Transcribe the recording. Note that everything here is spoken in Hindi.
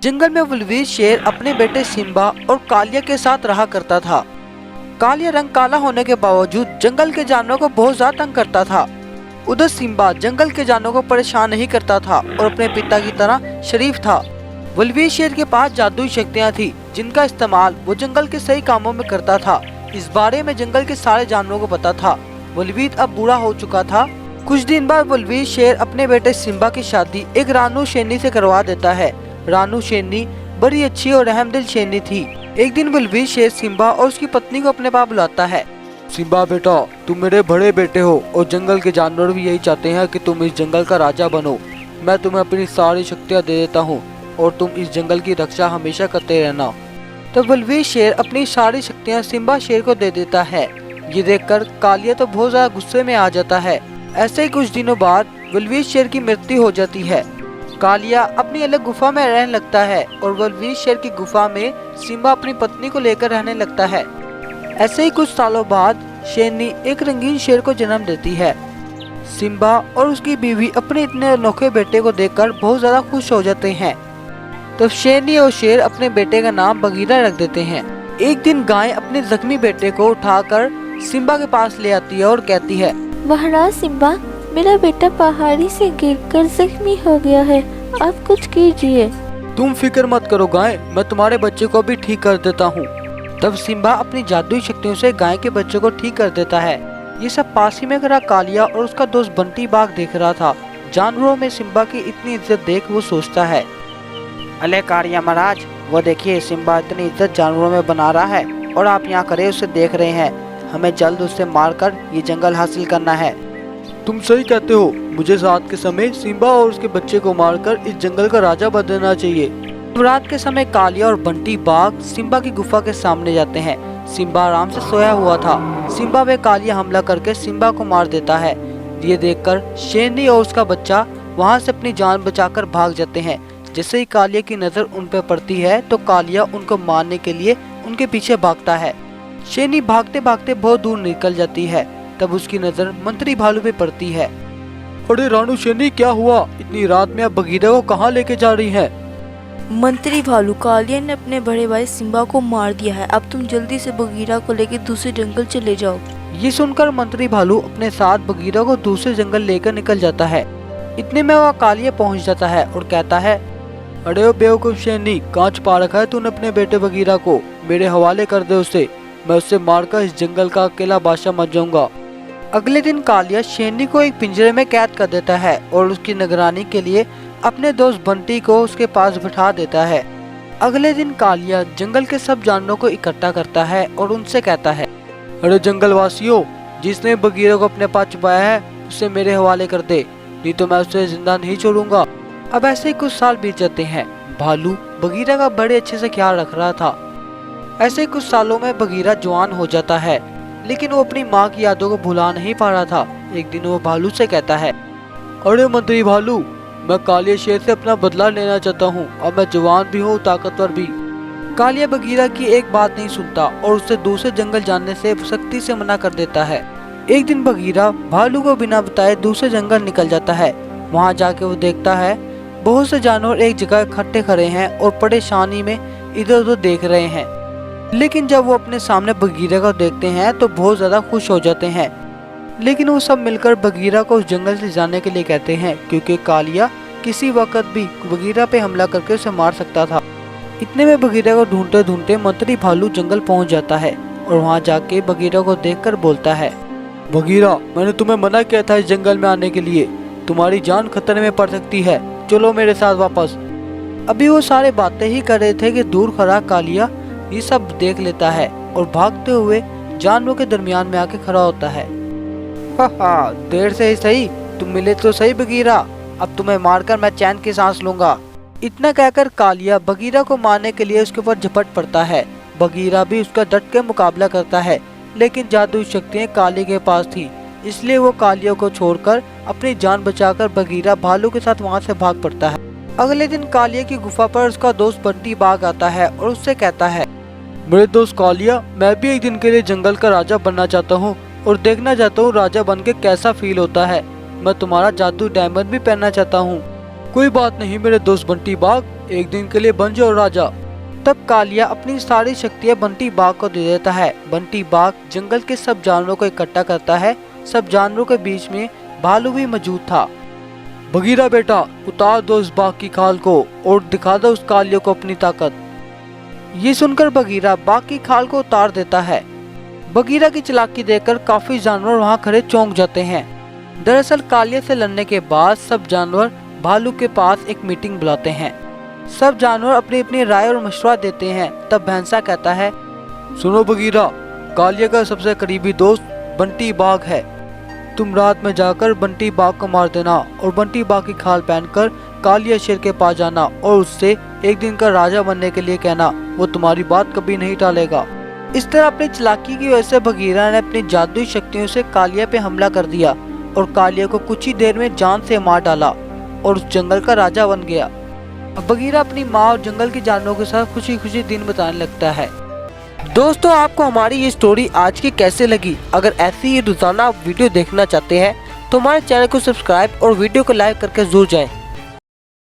जंगल में बलवीर शेर अपने बेटे सिम्बा और कालिया के साथ रहा करता था। कालिया रंग काला होने के बावजूद जंगल के जानवरों को बहुत ज्यादा तंग करता था। उधर सिम्बा जंगल के जानवरों को परेशान नहीं करता था और अपने पिता की तरह शरीफ था। बलवीर शेर के पास जादुई शक्तियाँ थी जिनका इस्तेमाल वो जंगल के सही कामों में करता था। इस बारे में जंगल के सारे जानवरों को पता था। बलवीर अब बूढ़ा हो चुका था। कुछ दिन बाद बलवीर शेर अपने बेटे सिम्बा की शादी एक रानू शेरनी से करवा देता है। रानू शेरनी बड़ी अच्छी और रहमदिल शेरनी थी। एक दिन बलवीर शेर सिम्बा और उसकी पत्नी को अपने पास बुलाता है। सिम्बा बेटा, तुम मेरे बड़े बेटे हो और जंगल के जानवर भी यही चाहते हैं कि तुम इस जंगल का राजा बनो। मैं तुम्हें अपनी सारी शक्तियाँ दे देता हूँ और तुम इस जंगल की रक्षा हमेशा करते रहना। तो बलवीर शेर अपनी सारी शक्तियाँ सिम्बा शेर को दे देता है। ये देखकर कालिया तो बहुत ज्यादा गुस्से में आ जाता है। ऐसे ही कुछ दिनों बाद बलवीर शेर की मृत्यु हो जाती है। कालिया अपनी अलग गुफा में रहने लगता है और बलवीर शेर की गुफा में सिम्बा अपनी पत्नी को लेकर रहने लगता है। ऐसे ही कुछ सालों बाद शेरनी एक रंगीन शेर को जन्म देती है। सिम्बा और उसकी बीवी अपने इतने अनोखे बेटे को देखकर बहुत ज्यादा खुश हो जाते हैं। तो शेरनी और शेर अपने बेटे का नाम बगीरा रख देते हैं। एक दिन गाय अपने जख्मी बेटे को उठाकर सिम्बा के पास ले आती है और कहती है, महाराज सिम्बा, मेरा बेटा पहाड़ी से गिरकर जख्मी हो गया है, आप कुछ कीजिए। तुम फिक्र मत करो गाय, मैं तुम्हारे बच्चे को भी ठीक कर देता हूँ। तब सिम्बा अपनी जादुई शक्तियों से गाय के बच्चे को ठीक कर देता है। ये सब पास ही में खड़ा कालिया और उसका दोस्त बंटी बाघ देख रहा था। जानवरों में सिम्बा की इतनी इज्जत देख वो सोचता है, अले कालिया महाराज, वो देखिए सिम्बा इतनी इज्जत जानवरों में बना रहा है और आप यहाँ खड़े उसे देख रहे हैं। हमें जल्द उससे मारकर ये जंगल हासिल करना है। तुम सही कहते हो, मुझे रात के समय सिम्बा और उसके बच्चे को मारकर इस जंगल का राजा बन देना चाहिए। रात के समय कालिया और बंटी बाघ सिम्बा की गुफा के सामने जाते हैं। सिम्बा आराम से सोया हुआ था। सिम्बा पे कालिया हमला करके सिम्बा को मार देता है। ये देखकर शेरनी और उसका बच्चा वहाँ से अपनी जान बचाकर भाग जाते हैं। जैसे ही कालिया की नजर उन पर पड़ती है तो कालिया उनको मारने के लिए उनके पीछे भागता है। शेरनी भागते भागते बहुत दूर निकल जाती है। तब उसकी नजर मंत्री भालू पे पड़ती है। अरे रानू शेरनी, क्या हुआ? इतनी रात में आप बगीरा को कहाँ लेके जा रही हैं? मंत्री भालू, कालिया ने अपने बड़े भाई सिम्बा को मार दिया है। अब तुम जल्दी से बगीरा को लेकर दूसरे जंगल चले जाओ। ये सुनकर मंत्री भालू अपने साथ बगीरा को दूसरे जंगल लेकर निकल जाता है। इतने में वह कालिया पहुंच जाता है और कहता है, अरे ओ बेवकूफ शेरनी, कहाँ छुपा रखा है तूने अपने बेटे बगीरा को? मेरे हवाले कर दे उसे, मैं उससे मारकर इस जंगल का अकेला बादशाह मच जाऊंगा। अगले दिन कालिया शेरनी को एक पिंजरे में कैद कर देता है और उसकी निगरानी के लिए अपने दोस्त बंटी को उसके पास बिठा देता है। अगले दिन कालिया जंगल के सब जानवरों को इकट्ठा करता है और उनसे कहता है, अरे जंगल वासियों, जिसने बगीरा को अपने पास छुपाया है उसे मेरे हवाले कर दे, नहीं तो मैं उसे जिंदा नहीं छोड़ूंगा। अब ऐसे ही कुछ साल बीत जाते हैं। भालू बगीरा का बड़े अच्छे से ख्याल रख रहा था। ऐसे ही कुछ सालों में बगीरा जवान हो जाता है, लेकिन वो अपनी माँ की यादों को भुला नहीं पा रहा था। एक दिन वो भालू से कहता है, अरे मंत्री भालू, मैं कालिया शेर से अपना बदला लेना चाहता हूँ। अब मैं जवान भी हूँ, ताकतवर भी। कालिया बगीरा की एक बात नहीं सुनता और उससे दूसरे जंगल जाने से सख्ती से मना कर देता है। एक दिन बगीरा भालू को बिना बताए दूसरे जंगल निकल जाता है। वहाँ जाके वो देखता है बहुत से जानवर एक जगह इकट्ठे खड़े हैं और परेशानी में इधर उधर देख रहे हैं। लेकिन जब वो अपने सामने बगीरा को देखते हैं तो बहुत ज्यादा खुश हो जाते हैं। लेकिन वो सब मिलकर बगीरा को उस जंगल से जाने के लिए कहते हैं, क्योंकि कालिया किसी वक्त भी बगीरा पे हमला करके उसे मार सकता था। इतने में बगीरा को ढूंढते ढूंढते मंत्री भालू जंगल पहुंच जाता है और वहां जाके बगीरा को देखकर बोलता है, बगीरा, मैंने तुम्हें मना किया था इस जंगल में आने के लिए। तुम्हारी जान खतरे में पड़ सकती है, चलो मेरे साथ वापस। अभी वो सारे बातें ही कर रहे थे कि दूर खड़ा कालिया ये सब देख लेता है और भागते हुए जानवरों के दरमियान में आके खड़ा होता है। हा, देर से ही सही, तुम मिले तो सही बगीरा, अब तुम्हें मारकर मैं चैन की सांस लूंगा। इतना कहकर कालिया बगीरा को मारने के लिए उसके ऊपर झपट पड़ता है। बगीरा भी उसका डट के मुकाबला करता है, लेकिन जादुई शक्तियाँ कालिया के पास थी, इसलिए वो कालिया को छोड़कर अपनी जान बचाकर बगीरा भालू के साथ वहाँ से भाग पड़ता है। अगले दिन कालिया की गुफा पर उसका दोस्त बंटी बाघ आता है और उससे कहता है, मेरे दोस्त कालिया, मैं भी एक दिन के लिए जंगल का राजा बनना चाहता हूँ और देखना चाहता हूँ राजा बन के कैसा फील होता है। मैं तुम्हारा जादू डायमंड भी पहनना चाहता हूँ। कोई बात नहीं मेरे दोस्त बंटी बाघ, एक दिन के लिए बन जाओ राजा। तब कालिया अपनी सारी शक्तियाँ बंटी बाघ को दे देता है। बंटी बाघ जंगल के सब जानवरों को इकट्ठा करता है। सब जानवरों के बीच में भालू भी मौजूद था। बगीरा बेटा, उतार दो उस बाघ की खाल को और दिखा दो उस कालिया को अपनी ताकत। ये सुनकर बगीरा बाघ की खाल को उतार देता है। बगीरा की चालाकी देखकर काफी जानवर वहाँ खड़े चौंक जाते हैं। दरअसल कालिया से लड़ने के बाद सब जानवर भालू के पास एक मीटिंग बुलाते हैं। सब जानवर अपनी अपनी राय और मशवरा देते हैं। तब भैंसा कहता है, सुनो बगीरा, कालिया का सबसे करीबी दोस्त बंटी बाघ है। तुम रात में जाकर बंटी बाघ को मार देना और बंटी बाघ की खाल पहनकर कालिया शेर के पास जाना और उससे एक दिन का राजा बनने के लिए कहना। वो तुम्हारी बात कभी नहीं टालेगा। इस तरह अपनी चालाकी की वजह से बगीरा ने अपनी जादुई शक्तियों से कालिया पे हमला कर दिया और कालिया को कुछ ही देर में जान से मार डाला और उस जंगल का राजा बन गया। अब बगीरा अपनी माँ और जंगल के जानवरों के साथ खुशी खुशी दिन बिताने लगता है। दोस्तों, आपको हमारी ये स्टोरी आज की कैसे लगी? अगर ऐसी ही रोजाना आप वीडियो देखना चाहते हैं तो हमारे चैनल को सब्सक्राइब और वीडियो को लाइक करके जरूर जाएं।